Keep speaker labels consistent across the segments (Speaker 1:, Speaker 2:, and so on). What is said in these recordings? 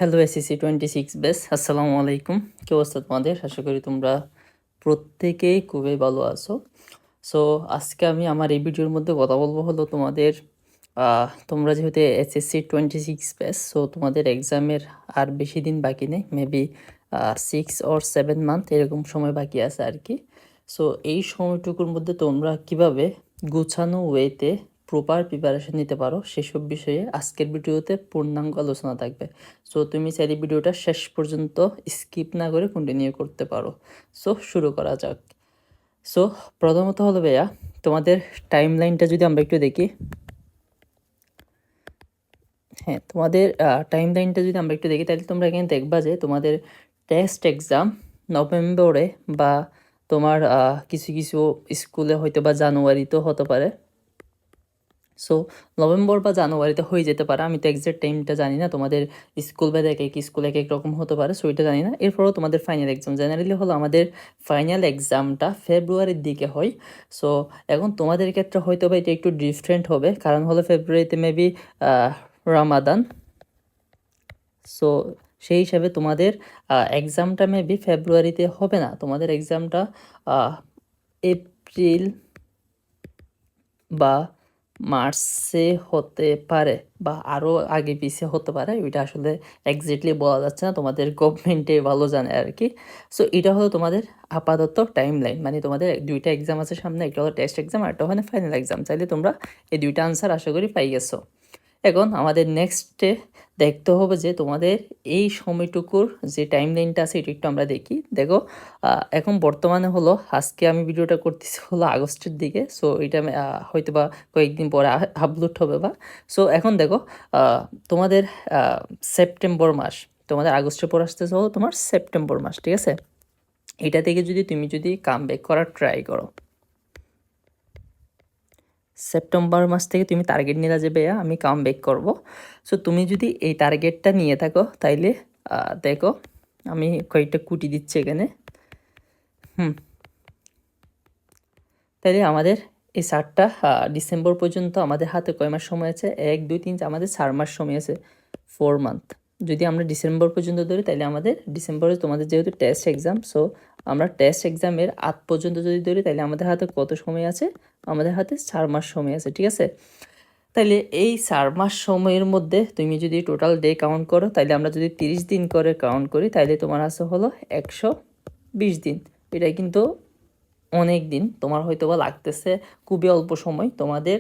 Speaker 1: Hello SSC 26 batch, আসসালামু আলাইকুম। কি অবস্থা তোমাদের? আশা করি তোমরা প্রত্যেকেই খুবই ভালো আছো। সো আজকে আমি আমার এই ভিডিওর মধ্যে কথা বলবো হলো তোমাদের তোমরা যেহেতু এসএসসি 26 ব্যাচ, সো তোমাদের এক্সামের আর বেশি দিন বাকি নেই, মেবি 6 or 7 মান্থ এরকম সময় বাকি আছে আর কি। সো এই সময়টুকুর মধ্যে তোমরা কিভাবে গুছানো ওয়েতে প্রপার প্রিপারেশন নিতে পারো সেসব বিষয়ে আজকের ভিডিওতে পূর্ণাঙ্গ আলোচনা থাকবে। সো তুমি চাইলে ভিডিওটা শেষ পর্যন্ত স্কিপ না করে কন্টিনিউ করতে পারো। সো শুরু করা যাক। সো প্রথমত হলো ভাইয়া, তোমাদের টাইম লাইনটা যদি আমরা একটু দেখি। হ্যাঁ, তোমাদের টাইম লাইনটা যদি আমরা একটু দেখি তাহলে তোমরা এখানে দেখবা যে তোমাদের টেস্ট এক্সাম নভেম্বরে বা তোমার কিছু কিছু স্কুলে হয়তো বা জানুয়ারিতেও হতে পারে। সো নভেম্বর বা জানুয়ারিতে হয়ে যেতে পারে, আমি তো এক্সাক্ট টাইমটা জানি না, তোমাদের স্কুল বা এক এক স্কুল এক এক রকম হতে পারে, সো এটা জানি না। এরপরও তোমাদের ফাইনাল এক্সাম জেনারেলি হলো আমাদের ফাইনাল এক্সামটা ফেব্রুয়ারির দিকে হয়। সো এখন তোমাদের ক্ষেত্রে হয়তো বা এটা একটু ডিফারেন্ট হবে, কারণ হলো ফেব্রুয়ারিতে মেবি রামাদান। সো সেই হিসাবে তোমাদের এক্সামটা মেবি ফেব্রুয়ারিতে হবে না, তোমাদের এক্সামটা এপ্রিল বা মার্চে হতে পারে বা আরও আগে পিছিয়ে হতে পারে, ওইটা আসলে এক্স্যাক্টলি বলা যাচ্ছে না, তোমাদের গভর্নমেন্টে ভালো জানে আর কি। সো এটা হলো তোমাদের আপাতত টাইম লাইন, মানে তোমাদের দুইটা এক্সাম আছে সামনে, একটা হলো টেস্ট এক্সাম আর একটা হলো ফাইনাল এক্সাম। চাইলে তোমরা এই দুইটা আনসার আশা করি পাই গেছো। এখন আমাদের নেক্সটে দেখতে হবে যে তোমাদের এই সময়টুকুর যে টাইম লাইনটা আছে এটা একটু আমরা দেখি। দেখো এখন বর্তমানে হলো আজকে আমি ভিডিওটা করতেছি হলো আগস্টের দিকে, সো এটা হয়তো বা কয়েকদিন পরে আপলোড হবে বা। সো এখন দেখো তোমাদের সেপ্টেম্বর মাস, তোমাদের আগস্টের পর আসতেছে হলো তোমার সেপ্টেম্বর মাস, ঠিক আছে? এটা থেকে তুমি যদি কাম ব্যাক করার ট্রাই করো, সেপ্টেম্বর মাস থেকে তুমি টার্গেট নিলা যে ভাইয়া আমি কাম ব্যাক করবো। সো তুমি যদি এই টার্গেটটা নিয়ে থাকো তাইলে দেখো আমি কয়েকটা কুটি দিচ্ছি এখানে। তাইলে আমাদের এই 7টা ডিসেম্বর পর্যন্ত আমাদের হাতে কয় মাস সময় আছে? 1 2 3 আমাদের 4 মাস সময় আছে, 4 মান্থ। যদি আমরা ডিসেম্বর পর্যন্ত ধরি তাহলে আমাদের ডিসেম্বরে তোমাদের যেহেতু টেস্ট এক্সাম, সো আমরা টেস্ট এক্সামের আগ পর্যন্ত যদি ধরি তাহলে আমাদের হাতে কত সময় আছে? আমাদের হাতে 4 মাস সময় আছে, ঠিক আছে? তাইলে এই 4 মাস সময়ের মধ্যে তুমি যদি টোটাল ডে কাউন্ট করো, তাইলে আমরা যদি 30 দিন করে কাউন্ট করি তাইলে তোমার আছে হলো 120 দিন। এটাই কিন্তু অনেক দিন, তোমার হয়তো বা লাগতেছে খুবই অল্প সময়। তোমাদের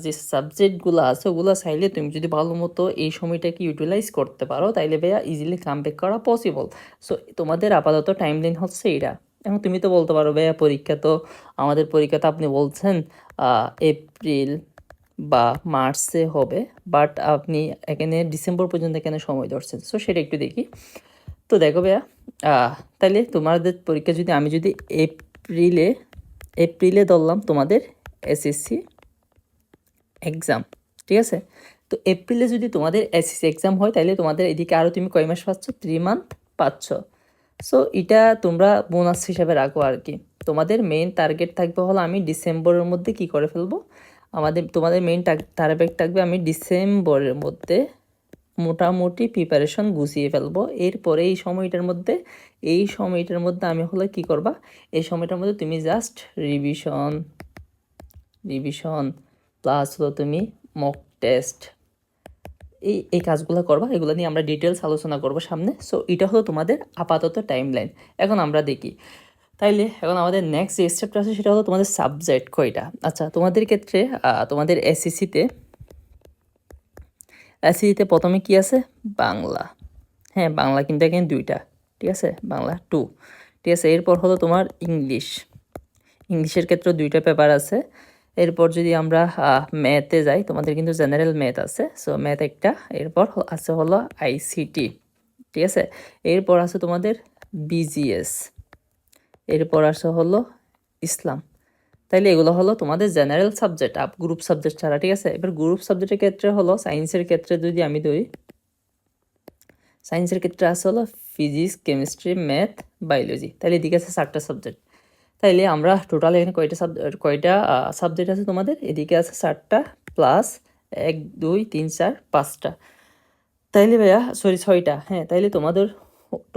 Speaker 1: যে সাবজেক্টগুলো আছে ওগুলো চাইলে তুমি যদি ভালো মতো এই সময়টাকে ইউটিলাইজ করতে পারো তাইলে ভাইয়া ইজিলি কামব্যাক করা পসিবল। সো তোমাদের আপাতত টাইম লাইন হচ্ছে এটা। এখন তুমি তো বলতে পারো ভাইয়া পরীক্ষা তো, আমাদের পরীক্ষা তো আপনি বলছেন এপ্রিল বা মার্চে হবে, বাট আপনি এখানে ডিসেম্বর পর্যন্ত এখানে সময় ধরছেন। সো সেটা একটু দেখি। তো দেখো ভাইয়া, তাহলে তোমাদের পরীক্ষা যদি আমি যদি এপ্রিলে এপ্রিলে ধরলাম তোমাদের এসএসসি এক্সাম, ঠিক আছে? তো এপ্রিলে যদি তোমাদের এসএসসি এক্সাম হয় তাহলে তোমাদের এদিকে আরও তুমি কয় মাস পাচ্ছ? 3 মান্থ পাচ্ছ। সো এটা তোমরা বোনাস হিসাবে রাখো আর কি। তোমাদের মেইন টার্গেট থাকবে হলো আমি ডিসেম্বরের মধ্যে কি করে ফেলবো, তোমাদের মেইন টার্গেট থাকবে আমি ডিসেম্বরের মধ্যে মোটামুটি প্রিপারেশন গুছিয়ে ফেলবো। এরপরে এই সময়টার মধ্যে আমি হলো কি করবা, এই সময়টার মধ্যে তুমি জাস্ট রিভিশন প্লাস হলো তুমি মক টেস্ট এই কাজগুলো করবা। এগুলো নিয়ে আমরা ডিটেলস আলোচনা করবো সামনে। সো এটা হলো তোমাদের আপাতত টাইম লাইন। এখন আমরা দেখি তাইলে এখন আমাদের নেক্সট যে স্টেপটা আছে সেটা হলো তোমাদের সাবজেক্ট কয়টা। আচ্ছা, তোমাদের ক্ষেত্রে তোমাদের এসএসসিতে প্রথমে কি আছে? বাংলা। হ্যাঁ, বাংলা কিন্তু এখানে 2টা, ঠিক আছে? বাংলা 2, ঠিক আছে? এরপর হলো তোমার ইংলিশের ক্ষেত্রে 2টা পেপার আছে। এরপর যদি আমরা ম্যাথে যাই, তোমাদের কিন্তু জেনারেল ম্যাথ আছে, সো ম্যাথ একটা। এরপর আছে হলো আইসিটি, ঠিক আছে? এরপর আছে তোমাদের বিজিএস, এরপর আছে হলো ইসলাম। তাইলে এগুলো হলো তোমাদের জেনারেল সাবজেক্ট, গ্রুপ সাবজেক্ট ছাড়া, ঠিক আছে? এবার গ্রুপ সাবজেক্টের ক্ষেত্রে হলো সায়েন্সের ক্ষেত্রে যদি আমি ধরি, সায়েন্সের ক্ষেত্রে আছে হলো ফিজিক্স, কেমিস্ট্রি, ম্যাথ, বায়োলজি। তাহলে এদিকে আছে 4টা সাবজেক্ট। তাইলে আমরা টোটাল এখানে কয়টা সাবজেক্ট আছে তোমাদের? এদিকে আছে 4টা প্লাস 1 2 3 4 5টা। তাইলে ভাইয়া সরি 6টা, হ্যাঁ তাইলে তোমাদের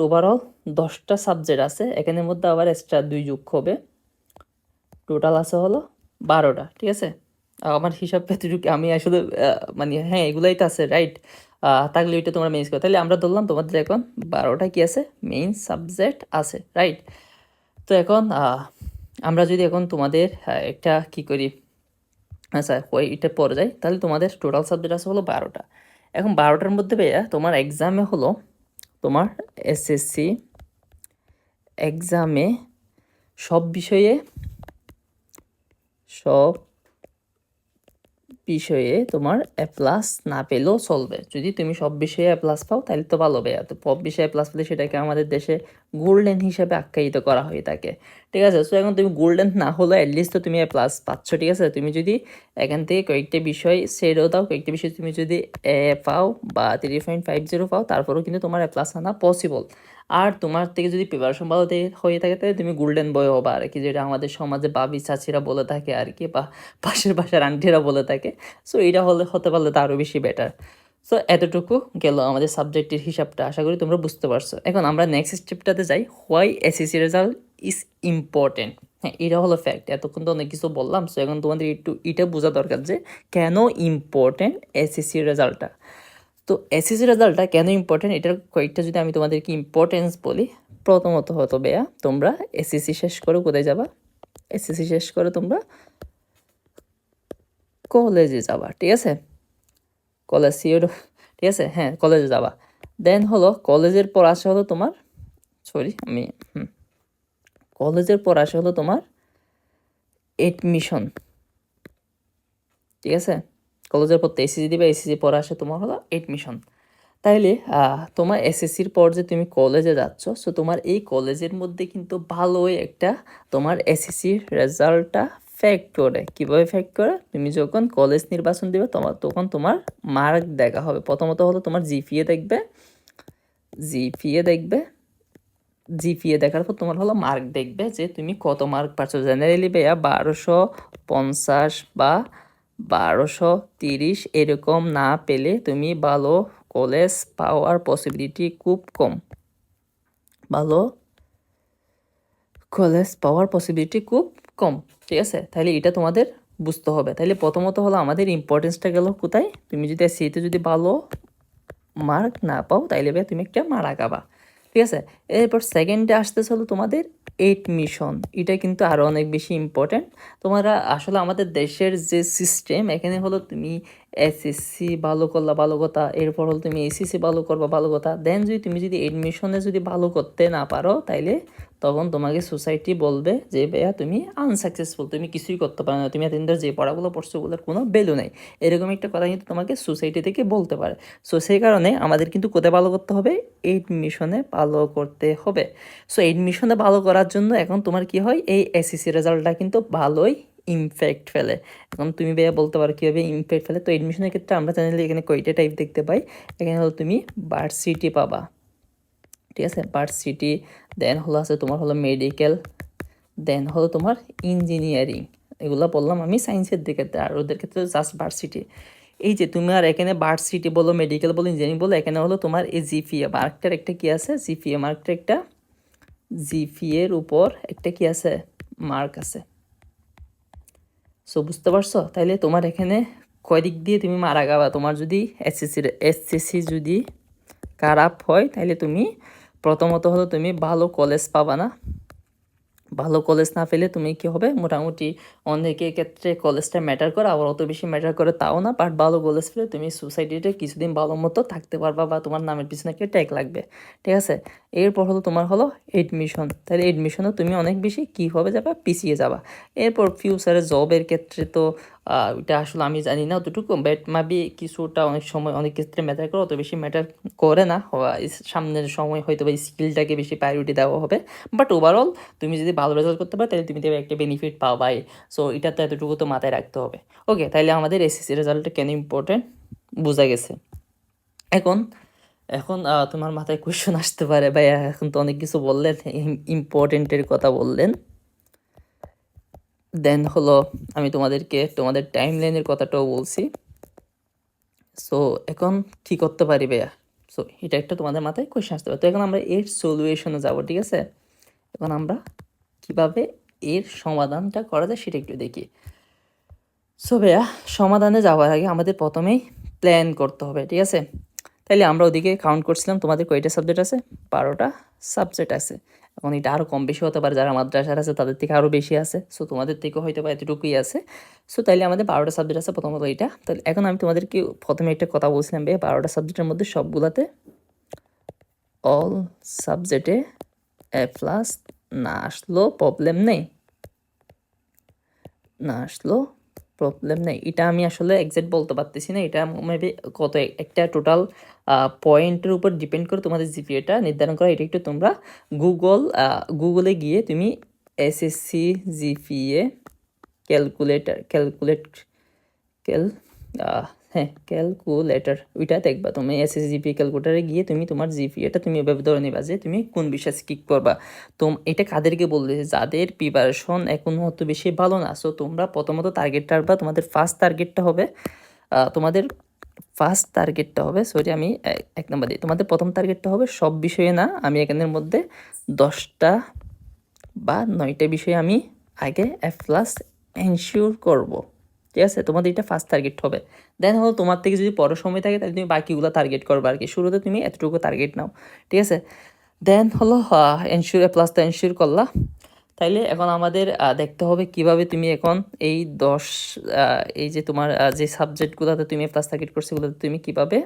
Speaker 1: ওভারঅল 10টা সাবজেক্ট আছে, এখানের মধ্যে আবার এক্সট্রা 2 যোগ হবে, টোটাল আছে হলো 12টা, ঠিক আছে। আমার হিসাব এতটুকু আমি আসলে মানে হ্যাঁ এগুলাই তো আছে রাইট, থাকলে ওইটা তোমরা মেনেজ করো। তাহলে আমরা ধরলাম তোমাদের এখন 12টা কি আছে মেইন সাবজেক্ট আছে, রাইট। তো এখন আমরা যদি এখন তোমাদের একটা কি করি, আচ্ছা ওই এটা পরে যাই, তাহলে তোমাদের টোটাল সাবজেক্ট আছে হলো 12টা। এখন 12টার মধ্যে ভাইয়া তোমার এক্সামে হলো তোমার এসএসসি এক্সামে সব বিষয়ে সব বিষয়ে তোমার এ প্লাস না পেলেও চলবে। যদি তুমি সব বিষয়ে এ প্লাস পাও তাহলে তো ভালো ভাইয়া। তো সব বিষয়ে প্লাস পেলে সেটাকে আমাদের দেশে গোল্ডেন হিসাবে আখ্যায়িত করা হয়ে থাকে, ঠিক আছে। সো এখন তুমি গোল্ডেন না হলে অ্যাটলিস্ট তো তুমি এ প্লাস পাচ্ছ, ঠিক আছে। তুমি যদি এখান থেকে কয়েকটা বিষয় ছেড়েও দাও, কয়েকটা বিষয় তুমি যদি এ পাও বা 3.50 পাও, তারপরেও কিন্তু তোমার এ প্লাস আনা পসিবল। আর তোমার থেকে যদি প্রিপারেশন ভালো হয়ে থাকে তাহলে তুমি গোল্ডেন বয় হবা আর কি, যেটা আমাদের সমাজে বাবি চাচিরা বলে থাকে আর কি, বা পাশের বাসার আন্টিরা বলে থাকে। সো এইটা হতে পারলে তো আরও বেশি বেটার। সো এতটুকু গেল আমাদের সাবজেক্টের হিসাবটা, আশা করি তোমরা বুঝতে পারছো। এখন আমরা নেক্সট স্টেপটাতে যাই, why SSC result is important. হ্যাঁ এটা হলো ফ্যাক্ট, এতক্ষণ তো অনেক কিছু বললাম। সো এখন তোমাদের একটু এটা বোঝা দরকার যে কেন ইম্পর্টেন্ট এসএসসি রেজাল্টটা। তো এসএসসি রেজাল্টটা কেন ইম্পর্টেন্ট, এটার কয়েকটা যদি আমি তোমাদেরকে ইম্পর্টেন্স বলি। প্রথমত হতো বেয়া, তোমরা এসএসসি শেষ করে কোথায় যাবা, এসএসসি শেষ করে তোমরা কলেজে যাবা, ঠিক আছে। কলেজ সিওর, ঠিক আছে, হ্যাঁ কলেজে যাবা। দেন হলো কলেজের পর আসা হলো তোমার, সরি আমি কলেজের পর আসা হলো তোমার এডমিশন, ঠিক আছে। কলেজের পর তো এসএসসি দিবে, এসএসসি পর আসে তোমার হলো এডমিশন। তাইলে তোমার এসএসসির পর যে তুমি কলেজে যাচ্ছ, সো তোমার এই কলেজের মধ্যে কিন্তু ভালোই একটা তোমার এসএসসির রেজাল্টটা ফ্যাক্ট করে। কীভাবে ফ্যাক্ট করে, তুমি যখন কলেজ নির্বাচন দেবে তখন তোমার মার্ক দেখা হবে। প্রথমত হলো তোমার জিপিএ দেখবে, জিপিএ দেখার পর তোমার হলো মার্ক দেখবে যে তুমি কত মার্ক পাচ্ছ। জেনারেলি ভাইয়া 1250 বা 1230 এরকম না পেলে তুমি ভালো কলেজ পাওয়ার পসিবিলিটি খুব কম, ভালো কলেজ পাওয়ার পসিবিলিটি খুব কম, ঠিক আছে। তাহলে এটা তোমাদের বুঝতে হবে। তাহলে প্রথমত হলো আমাদের ইম্পর্টেন্সটা গেল কোথায়, তুমি যদি সিতে যদি ভালো মার্ক না পাও তাইলে ভাই তুমি একটা মারা খাবা, ঠিক আছে। এরপর সেকেন্ডে আসতেছে হলো তোমাদের এডমিশন, এটা কিন্তু আরও অনেক বেশি ইম্পর্ট্যান্ট। তোমরা আসলে আমাদের দেশের যে সিস্টেম, এখানে হলো তুমি এসএসসি ভালো করলা ভালো কথা, এরপর হলো তুমি এসএসসি ভালো করবা ভালো কথা, দেন তুমি যদি এডমিশনে যদি ভালো করতে না পারো তাইলে তখন তোমাকে সোসাইটি বলবে যে ভাইয়া তুমি আনসাকসেসফুল, তুমি কিছুই করতে পারো না, তুমি এতদিন ধরে যে পড়াগুলো পড়ছো ওগুলোর কোনো ভ্যালু নেই, এরকম একটা কথা কিন্তু তোমাকে সোসাইটি থেকে বলতে পারে। সো সেই কারণে আমাদের কিন্তু কোথায় ভালো করতে হবে, এডমিশনে ভালো করতে হবে। সো এডমিশনে ভালো করার জন্য এখন তোমার কি হয়, এই এসএসসি রেজাল্টটা কিন্তু ভালোই ইমপ্যাক্ট ফেলে। এখন তুমি ভাইয়া বলতে পারো কীভাবে ইমপ্যাক্ট ফেলে। তো এডমিশনের ক্ষেত্রে আমরা জানি এখানে কয়টা টাইপ দেখতে পাই। এখানে হলো তুমি ভার্সিটি পাবা, ঠিক আছে, ভার্সিটি, দেন হলো আছে তোমার হলো মেডিকেল, দেন হলো তোমার ইঞ্জিনিয়ারিং। এগুলো বললাম আমি সায়েন্সের দিকে, আর ওদের ক্ষেত্রে জাস্ট ভার্সিটি। এই যে তুমি আর এখানে ভার্সিটি বলো, মেডিকেল বলো, ইঞ্জিনিয়ারিং বলো, এখানে হলো তোমার এই জিপিএ মার্কটার একটা কি আছে, জিপিএ মার্কটার একটা জিপিএর উপর একটা কি আছে, মার্ক আছে। সো বুঝতে পারছো, তাইলে তোমার এখানে কয় দিক দিয়ে তুমি মারা গাবা। তোমার যদি এসএসসি যদি খারাপ হয় তাহলে তুমি প্রথমত হলো তুমি ভালো কলেজ পাবা না, ভালো কলেজ না পেলে তুমি কি হবে, মোটামুটি অনেকের ক্ষেত্রে কলেজটা ম্যাটার করে, আবার অত বেশি ম্যাটার করে তাও না, বাট ভালো কলেজ পেলে তুমি সোসাইটিতে কিছুদিন ভালো মতো থাকতে পারবা বা তোমার নামের পিছনে একটা ট্যাগ লাগবে, ঠিক আছে। এরপর হলো তোমার হলো এডমিশন, তাহলে এডমিশনও তুমি অনেক বেশি কী হবে যাবা, পিছিয়ে যাবা। এরপর ফিউচারে জবের ক্ষেত্রে তো এটা আসলে আমি জানি না অতটুকু, বাট মাবি কিছুটা অনেক সময় অনেক ক্ষেত্রে ম্যাটার করে, অত বেশি ম্যাটার করে না। সামনের সময় হয়তো বা স্কিলটাকে বেশি প্রায়োরিটি দেওয়া হবে, বাট ওভারঅল তুমি যদি ভালো রেজাল্ট করতে পারো তাহলে তুমি দেবে একটা বেনিফিট পাবাই। সো এটা তো এতটুকু তো মাথায় রাখতে হবে। ওকে, তাহলে আমাদের এসএসসি রেজাল্টটা কেন ইম্পর্টেন্ট বোঝা গেছে। এখন এখন তোমার মাথায় কোয়েশ্চেন আসতে পারে, ভাই এখন তো অনেক কিছু বললেন, ইম্পর্টেন্টের কথা বললেন, দেন হলো আমি তোমাদেরকে তোমাদের টাইম লাইনের কথাটাও বলছি। সো এখন কী করতে পারি ভাইয়া, সো এটা একটা তোমাদের মাথায় কোয়েশ্চেন আসতে পারে। তো এখন আমরা এর সলিউশনে যাব, ঠিক আছে? এখন আমরা কিভাবে এর সমাধানটা করা যায় সেটা একটু দেখি। সো ভাইয়া, সমাধানে যাওয়ার আগে আমাদের প্রথমেই প্ল্যান করতে হবে, ঠিক আছে? তাইলে আমরা ওদিকে কাউন্ট করছিলাম তোমাদের কয়টা সাবজেক্ট আছে, 12টা সাবজেক্ট আছে। এখন এটা আরও কম বেশি হতে পারে, যারা মাদ্রাসার আছে তাদের থেকে আরও বেশি আছে, সো তোমাদের থেকে হয়তো বা এতটুকুই আছে। সো তাইলে আমাদের 12টা সাবজেক্ট আছে প্রথমত এটা। তাহলে এখন আমি তোমাদেরকে প্রথমে একটা কথা বলছিলাম ভাইয়া, 12টা সাবজেক্টের মধ্যে সবগুলাতে অল সাবজেক্টে A+ না আসলেও প্রবলেম নেই, না আসলেও প্রবলেম নেই। এটা আমি আসলে এক্সাক্ট বলতে পারতেছি না, এটা মেবি কত একটা টোটাল পয়েন্টের উপর ডিপেন্ড করে তোমাদের জিপিএটা নির্ধারণ করা। এটা একটু তোমরা গুগলে গিয়ে তুমি এসএসসি জিপিএ ক্যালকুলেটর ওইটা দেখবা তুমি। এসএসসি জিপিএ ক্যালকুলেটারে গিয়ে তুমি তোমার জিপিএটা তুমি এভাবে ধরে নিবা যে তুমি কোন বিষয়ে স্কিপ করবা। তো এটা কাদেরকে বলতেছে, যাদের প্রিপারেশন এখন অত বেশি ভালো না। সো তোমরা প্রথমত টার্গেটটা রাখবা, তোমাদের ফার্স্ট টার্গেটটা হবে সরি আমি এক নম্বর দিই, তোমাদের প্রথম টার্গেটটা হবে সব বিষয়ে না, আমি এখানের মধ্যে 10টা বা 9টা বিষয়ে আমি আগে A+ এনশিওর করব, ঠিক আছে? তোমাদের এটা ফার্স্ট টার্গেট হবে। দেন হলো তোমার থেকে যদি পরের সময় থাকে তাহলে তুমি বাকিগুলো টার্গেট করবে আর কি। শুরুতে তুমি এতটুকু টার্গেট নাও, ঠিক আছে? দেন হলো এনশিওর A+ তো এনশিওর করলা। তাইলে এখন আমাদের দেখতে হবে কিভাবে তুমি এখন এই এই যে তোমার যে সাবজেক্টগুলোতে তুমি A+ টার্গেট করছো সেগুলোতে তুমি কিভাবে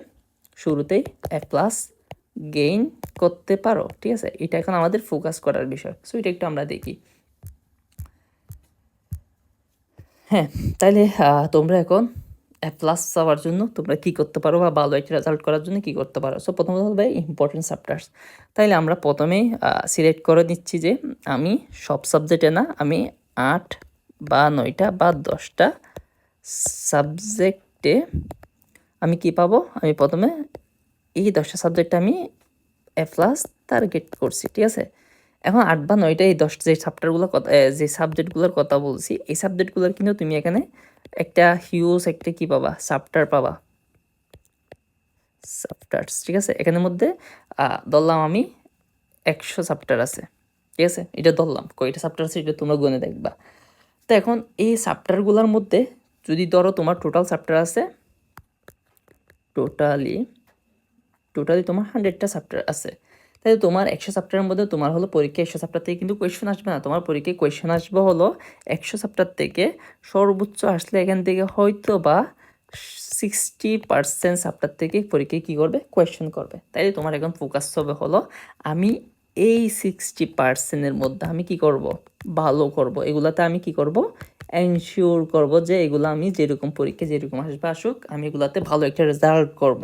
Speaker 1: শুরুতেই A+ গেইন করতে পারো, ঠিক আছে? এটা এখন আমাদের ফোকাস করার বিষয়। সো এটা একটু আমরা দেখি। হ্যাঁ, তাইলে তোমরা এখন A+ পাওয়ার জন্য তোমরা কি করতে পারো বা ভালো একটা রেজাল্ট করার জন্য কি করতে পারো? সো প্রথমত হবে ইম্পর্টেন্ট চ্যাপ্টার্স। তাইলে আমরা প্রথমেই সিলেক্ট করে নিচ্ছি যে আমি সব সাবজেক্টে না, আমি 8 বা 9টা বা 10টা সাবজেক্টে আমি কি পাবো, আমি প্রথমে এই 10টা সাবজেক্টে আমি A+ টার্গেট করছি, ঠিক আছে? এখন 8 বা 9টা এই 10 যে চ্যাপ্টারগুলোর কথা যে সাবজেক্টগুলোর কথা বলছি, এই সাবজেক্টগুলোর কিন্তু তুমি এখানে একটা হিউজ একটা কি পাবা, চ্যাপ্টার পাবা, চ্যাপ্টার্স, ঠিক আছে? এখানের মধ্যে ধরলাম আমি 100 চ্যাপ্টার আছে, ঠিক আছে? এটা ধরলাম, কয়টা চ্যাপ্টার আছে এটা তোমরা গুনে দেখবা। তো এখন এই চ্যাপ্টারগুলোর মধ্যে যদি ধরো তোমার টোটাল চ্যাপ্টার আছে, টোটালি তোমার 100টা চ্যাপ্টার আছে, তাহলে তোমার 100 চ্যাপ্টারের মধ্যে তোমার হলো পরীক্ষা 100 চ্যাপ্টার থেকে কিন্তু কোয়েশ্চেন আসবে না, তোমার পরীক্ষায় কোয়েশ্চেন আসবে হলো 100 চ্যাপ্টার থেকে সর্বোচ্চ আসলে এখান থেকে হয়তো বা 60% চ্যাপ্টার থেকে পরীক্ষায় কী করবে, কোয়েশ্চেন করবে। তাইলে তোমার এখন ফোকাস হবে হলো আমি এই 60%-এর মধ্যে আমি কি করব, ভালো করব, এগুলাতে আমি কি করব, এনশিওর করব যে এগুলো আমি যেরকম পরীক্ষা যেরকম আসুক আমি এগুলাতে ভালো একটা রেজাল্ট করব,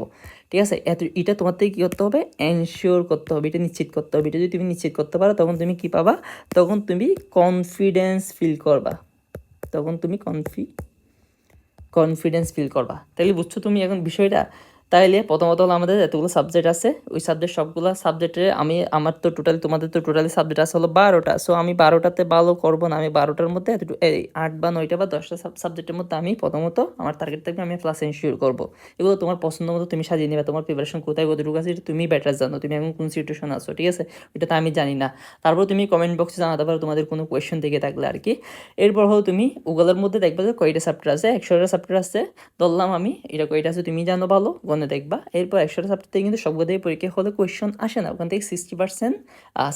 Speaker 1: ঠিক আছে? এটা তোমার থেকে কী করতে হবে, এনশিওর করতে হবে, এটা নিশ্চিত করতে হবে। এটা যদি তুমি নিশ্চিত করতে পারো তখন তুমি কি পাবা, তখন তুমি কনফিডেন্স ফিল করবা, তখন তুমি কনফিডেন্স ফিল করবা। তাইলে বুঝছো তুমি এখন বিষয়টা? তাইলে প্রথমত হলো আমাদের এতগুলো সাবজেক্ট আছে, ওই সাবজেক্ট সবগুলো সাবজেক্টে আমার তো টোটালি তোমাদের তো টোটালি সাবজেক্ট আছে হলো 12টা। সো আমি 12টাতে ভালো করবো না, আমি 12টার মধ্যে এই 8 বা 9টা বা 10টা সাবজেক্টের মধ্যে আমি প্রথমত আমার টার্গেট থাকবে আমি ক্লাস এনশিওর করবো। এগুলো তোমার পছন্দ মতো তুমি সাজিয়ে নেবে, তোমার প্রিপারেশন কোথায় কতটুকু আছে এটা তুমি বেটার জানো, তুমি এখন কোন সিচুয়েশন আছো, ঠিক আছে? এটা তো আমি জানি না। তারপর তুমি কমেন্ট বক্সে জানাতে পারো তোমাদের কোনো কোয়েশ্চেন থেকে থাকলে আর কি। এরপর হলো তুমি গুগলের মধ্যে দেখবে যে কয়টা চ্যাপ্টার আছে, 100টা চ্যাপ্টার আছে ধরলাম আমি, এটা কয়টা আছে তুমি জানো ভালো, গনে দেখবা। এরপর 100টা চ্যাপ্টার থেকে কিন্তু সবগুলো থেকে পরীক্ষা হলে কোয়েশ্চেন আসে না, ওখান থেকে 60%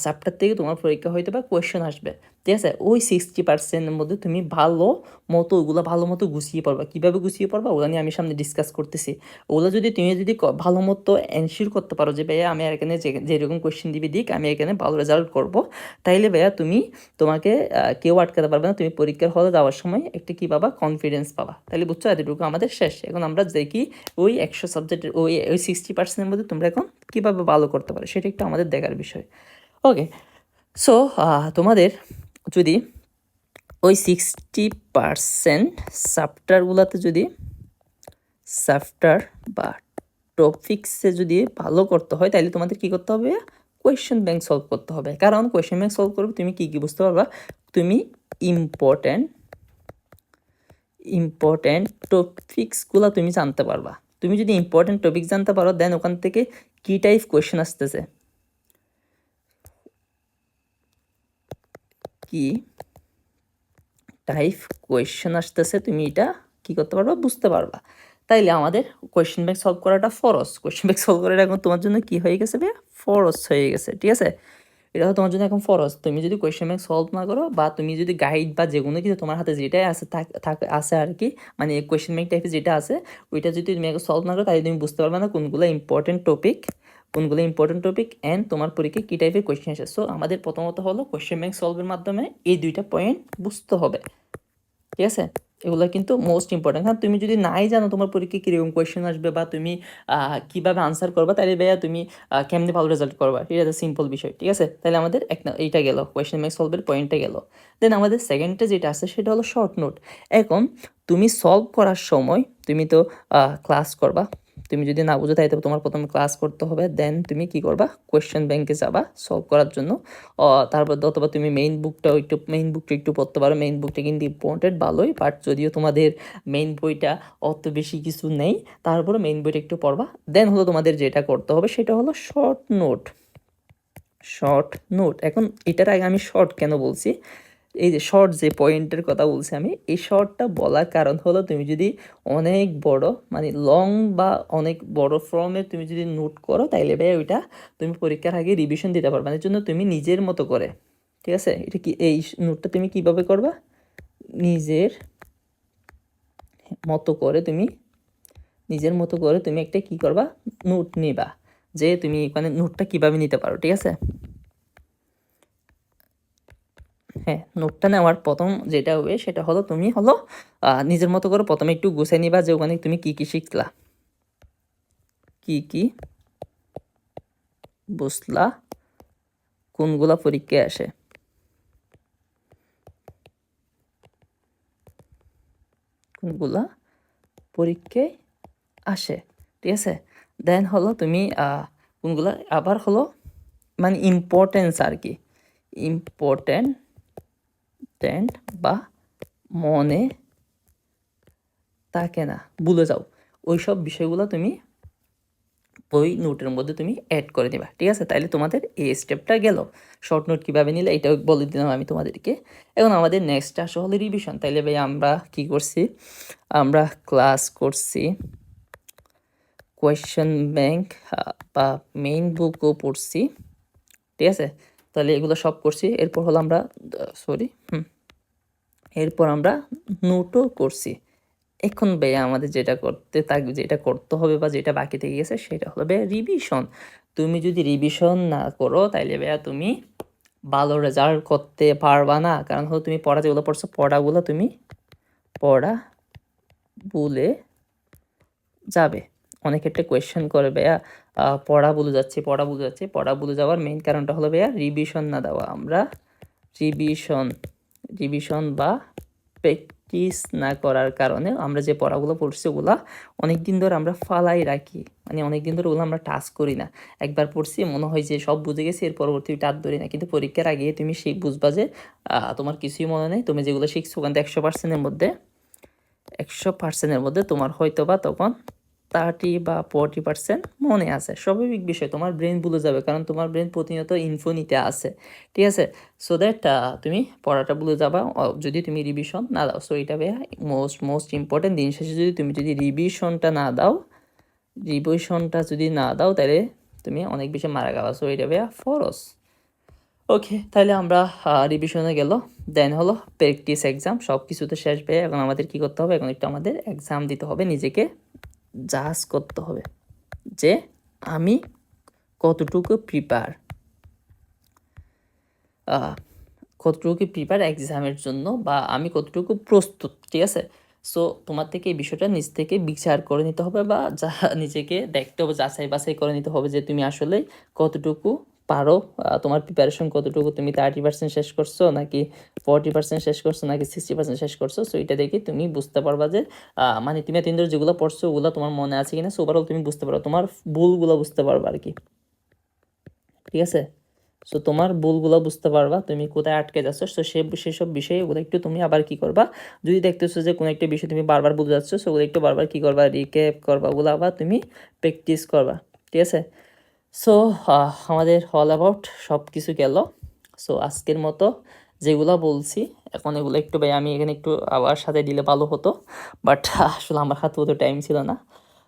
Speaker 1: চ্যাপ্টার থেকে তোমার পরীক্ষা হয়তো বা কোয়েশ্চেন আসবে, ঠিক আছে? ওই 60%-এর মধ্যে তুমি ভালো মতো গুছিয়ে পড়বা। কীভাবে গুছিয়ে পড়বা ওগুলো নিয়ে আমি সামনে ডিসকাস করতেছি। ওগুলো যদি তুমি ভালো মতো এনশিওর করতে পারো যে ভাইয়া আমি এখানে যেরকম কোয়েশ্চেন দিক আমি এখানে ভালো রেজাল্ট করব, তাইলে ভাইয়া তোমাকে কেউ আটকাতে পারবে না, তুমি পরীক্ষার হলে যাওয়ার সময় একটা কী পাবা, কনফিডেন্স পাবা। তাহলে বুঝছো, এতটুকু আমাদের শেষ। এখন আমরা দেখি ওই 100 সাবজেক্টের ওই 60%-এর মধ্যে তোমরা এখন কীভাবে ভালো করতে পারো সেটা একটু আমাদের দেখার বিষয়। ওকে, সো তোমাদের যদি ওই 60% চ্যাপ্টারগুলোতে যদি চ্যাপ্টার বা টপিক্সে যদি ভালো করতে হয় তাহলে তোমাদের কী করতে হবে, কোয়েশ্চেন ব্যাংক সলভ করতে হবে। কারণ কোয়েশ্চেন ব্যাংক সলভ করবে তুমি কী বুঝতে পারবা, তুমি ইম্পর্ট্যান্ট টপিক্সগুলো তুমি জানতে পারবা। তুমি যদি ইম্পর্ট্যান্ট টপিক জানতে পারো দেন ওখান থেকে কি টাইপ কোয়েশ্চেন আসতেছে, কি টাইপ কোয়েশ্চেন আসতেছে তুমি এটা কি করতে পারবা, বুঝতে পারবা। তাইলে আমাদের কোয়েশ্চেন ব্যাংক সলভ করাটা ফরজ। কোয়েশ্চেন ব্যাংক সলভ করাটা এখন তোমার জন্য কি হয়ে গেছে ভাইয়া, ফরজ হয়ে গেছে। ঠিক আছে, এটা তোমার জন্য এখন ফরজ। তুমি যদি কোয়েশ্চেন ব্যাংক সলভ না করো, বা তুমি যদি গাইড বা যে কোনো কিছু তোমার হাতে যেটাই আছে আছে আর কি, মানে কোয়েশ্চেন ব্যাংক টাইপের যেটা আছে ওইটা যদি তুমি এখন সলভ না করো, তাহলে তুমি বুঝতে পারবে না কোনগুলো ইম্পর্টেন্ট টপিক অ্যান্ড তোমার পরীক্ষায় কী টাইপের কোয়েশ্চেন আসে। সো আমাদের প্রথমত হলো কোয়েশ্চেন ব্যাংক সলভের মাধ্যমে এই দুইটা পয়েন্ট বুঝতে হবে। ঠিক আছে, এগুলো কিন্তু মোস্ট ইম্পর্টেন্ট। কারণ তুমি যদি নাই জানো তোমার পরীক্ষায় কীরকম কোয়েশ্চেন আসবে বা তুমি কীভাবে আনসার করবা, তাহলে ভাইয়া তুমি কেমনি ভালো রেজাল্ট করবা, এটা একটা সিম্পল বিষয়। ঠিক আছে, তাহলে আমাদের এইটা গেল, কোয়েশ্চেন ব্যাংক সলভের পয়েন্টটা গেল। দেন আমাদের সেকেন্ডটা যেটা আছে সেটা হলো শর্ট নোট। এখন তুমি সলভ করার সময় তুমি তো ক্লাস করবা, তুমি যদি না বুঝো তাই তো তোমার প্রথমে ক্লাস করতে হবে, দেন তুমি কি করবা, কোয়েশ্চেন ব্যাংকে যাবা সলভ করার জন্য। তারপর অথবা তুমি মেইন বুকটা একটু পড়তে পারো। মেইন বুকটা কিন্তু ইম্পর্টেন্ট ভালোই, বাট যদিও তোমাদের মেইন বইটা অত বেশি কিছু নেই, তারপরে মেইন বইটা একটু পড়বা। দেন হলো তোমাদের যেটা করতে হবে সেটা হলো শর্ট নোট। এখন এটার আগে আমি শর্ট কেন বলছি, এই যে শর্ট যে পয়েন্টের কথা বলছি আমি, এই শর্টটা বলার কারণ হলো তুমি যদি অনেক বড় মানে লং বা অনেক বড় ফর্মে তুমি যদি নোট করো, তাইলে ভাই ওইটা তুমি পরীক্ষার আগে রিভিশন দিতে পারবে। এর জন্য তুমি নিজের মতো করে, ঠিক আছে, এটা কি এই নোটটা তুমি কিভাবে করবা, নিজের মতো করে তুমি একটা কি করবা, নোট নিবা, যে তুমি মানে নোটটা কিভাবে নিতে পারো। ঠিক আছে, হ্যাঁ, নোটটা নেওয়ার প্রথম যেটা হবে সেটা হলো তুমি হলো নিজের মতো করে প্রথমে একটু গুছিয়ে নিবা যে ওখানে তুমি কি কি শিখলা, কি কি বুঝলা, কোনগুলা পরীক্ষায় আসে, কোনগুলা পরীক্ষায় আসে। ঠিক আছে, দেন হলো তুমি কোনগুলা আবার হলো মানে ইম্পর্টেন্স আর কি, ইম্পর্টেন্ট বা মনে থাকে না, ভুলে যাও, ওই সব বিষয়গুলো তুমি ওই নোটের মধ্যে তুমি অ্যাড করে দিবা। ঠিক আছে, তাইলে তোমাদের এই স্টেপটা গেল। শর্ট নোট কীভাবে নিলে এটাও বলে দিলাম আমি তোমাদেরকে। এখন আমাদের নেক্সট আসা হলো রিভিশন। তাইলে ভাই আমরা কি করছি, আমরা ক্লাস করছি, কোয়েশ্চেন ব্যাংক বা মেইন বুকও পড়ছি। ঠিক আছে, তাহলে এগুলো সব করছি। এরপর হলো আমরা এরপর আমরা নোটও করছি। এখন ভাইয়া আমাদের যেটা করতে হবে বা যেটা বাকি থেকে গেছে সেটা হলো ভাইয়া রিভিশন। তুমি যদি রিভিশন না করো তাইলে ভাইয়া তুমি ভালো রেজাল্ট করতে পারবা না। কারণ হলো তুমি যেগুলো পড়ছো পড়াগুলো তুমি ভুলে যাবে। অনেক ক্ষেত্রে কোয়েশ্চেন করে ভাইয়া পড়া ভুলে যাওয়ার মেইন কারণটা হলো ভাইয়া রিভিশন না দেওয়া। আমরা রিভিশন বা প্র্যাকটিস না করার কারণে আমরা যে পড়াগুলো পড়ছি ওগুলো অনেক দিন ধরে আমরা ফালাই রাখি, মানে অনেক দিন ধরে ওগুলো আমরা টাচ করি না। একবার পড়ছি মনে হয় যে সব বুঝে গেছি, এর পরবর্তী টাচ ধরি না, কিন্তু পরীক্ষার আগে তুমি বুঝবা যে তোমার কিছুই মনে নেই। তুমি যেগুলো শিখছো ওখান থেকে 100%-এর মধ্যে তোমার হয়তো বা তখন 30 বা 40% মনে আছে। স্বাভাবিক বিষয়, তোমার ব্রেন ভুলে যাবে, কারণ তোমার ব্রেন প্রতিনিয়ত ইনফো নিতে আসে। ঠিক আছে, সো দ্যাট তুমি পড়াটা ভুলে যাবা যদি তুমি রিভিশন না দাও। সো এটা ভাইয়া মোস্ট ইম্পর্টেন্ট। দিন শেষে তুমি যদি রিভিশনটা না দাও তাহলে তুমি অনেক বেশি মারা যাবা। সো এটা ভাইয়া ফরজ। ওকে, তাহলে আমরা রিভিশনে গেল, দেন হলো প্র্যাকটিস এক্সাম। সব কিছুতে শেষ ভাইয়া। এখন আমাদের কি করতে হবে, এখন একটু আমাদের এক্সাম দিতে হবে, নিজেকে জাজ করতে হবে যে আমি কতটুকু প্রিপেয়ার এক্সামের জন্য, বা আমি কতটুকু প্রস্তুত। ঠিক আছে, সো তোমার থেকে এই বিষয়টা নিজ থেকে বিচার করে নিতে হবে, বা নিজেকে দেখতে হবে, যাচাই বাছাই করে নিতে হবে যে তুমি আসলে কতটুকু পারো, তোমার প্রিপারেশন কতটুকু, তুমি 30% শেষ করছো নাকি 40% শেষ করছো নাকি 60% শেষ করছো। সো এটা দেখে তুমি বুঝতে পারবা যে মানে তুমি তিন ধরে যেগুলো পড়ছো ওগুলো তোমার মনে আছে কিনা। সো ওভারঅল তুমি বুঝতে পারো, তোমার ভুলগুলো বুঝতে পারবা আর কি। ঠিক আছে, সো তোমার ভুলগুলো বুঝতে পারবা, তুমি কোথায় আটকে যাচ্ছ। সো সেসব বিষয়ে ওগুলো একটু তুমি আবার কি করবা, যদি দেখতেছো যে কোনো একটা বিষয় তুমি বারবার বুঝে যাচ্ছ, সো ওগুলো একটু বারবার কি করবা, রিক্যাপ করবা, ওগুলো আবার তুমি প্র্যাকটিস করবা। ঠিক আছে, সো আমাদের অল অ্যাবাউট সব কিছু গেল। সো আজকের মতো যেগুলা বলছি এখন এগুলো একটু ভাই আমি এখানে একটু আবার সাথে দিলে ভালো হতো, বাট আসলে আমার হাতে অত টাইম ছিল না।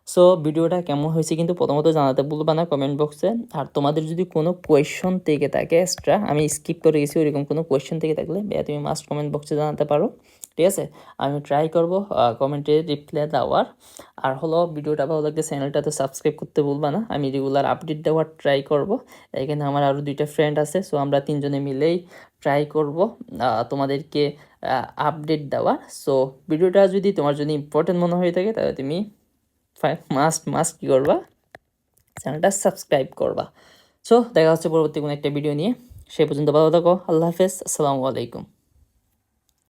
Speaker 1: সো ভিডিওটা কেমন হয়েছে কিন্তু প্রথমত জানাতে ভুলবা না কমেন্ট বক্সে। আর তোমাদের যদি কোনো কোয়েশ্চন থেকে থাকে এক্সট্রা, আমি স্কিপ করে গেছি ওইরকম কোনো কোয়েশ্চন থেকে থাকলে ভাইয়া তুমি মাস্ট কমেন্ট বক্সে জানাতে পারো, ঠিক আছে? আমি ট্রাই করব কমেন্টে রিপ্লাই দেওয়ার। আর হলো ভিডিওটা ভালো লাগলে চ্যানেলটাতে সাবস্ক্রাইব করতে ভুলবা না, আমি রেগুলার আপডেট দেওয়ার ট্রাই করব। এখানে আমার আরও 2টা ফ্রেন্ড আছে, সো আমরা 3জনে মিলেই ট্রাই করব তোমাদেরকে আপডেট দেওয়ার। সো ভিডিওটা যদি তোমার জন্য ইম্পর্টেন্ট মনে হয়ে থাকে তাহলে তুমি মাস্ট কী করবা, চ্যানেলটা সাবস্ক্রাইব করবা। সো দেখা হচ্ছে পরবর্তী কোনো একটা ভিডিও নিয়ে, সে পর্যন্ত ভালো থাকো, আল্লাহ হাফেজ, আসসালামু আলাইকুম।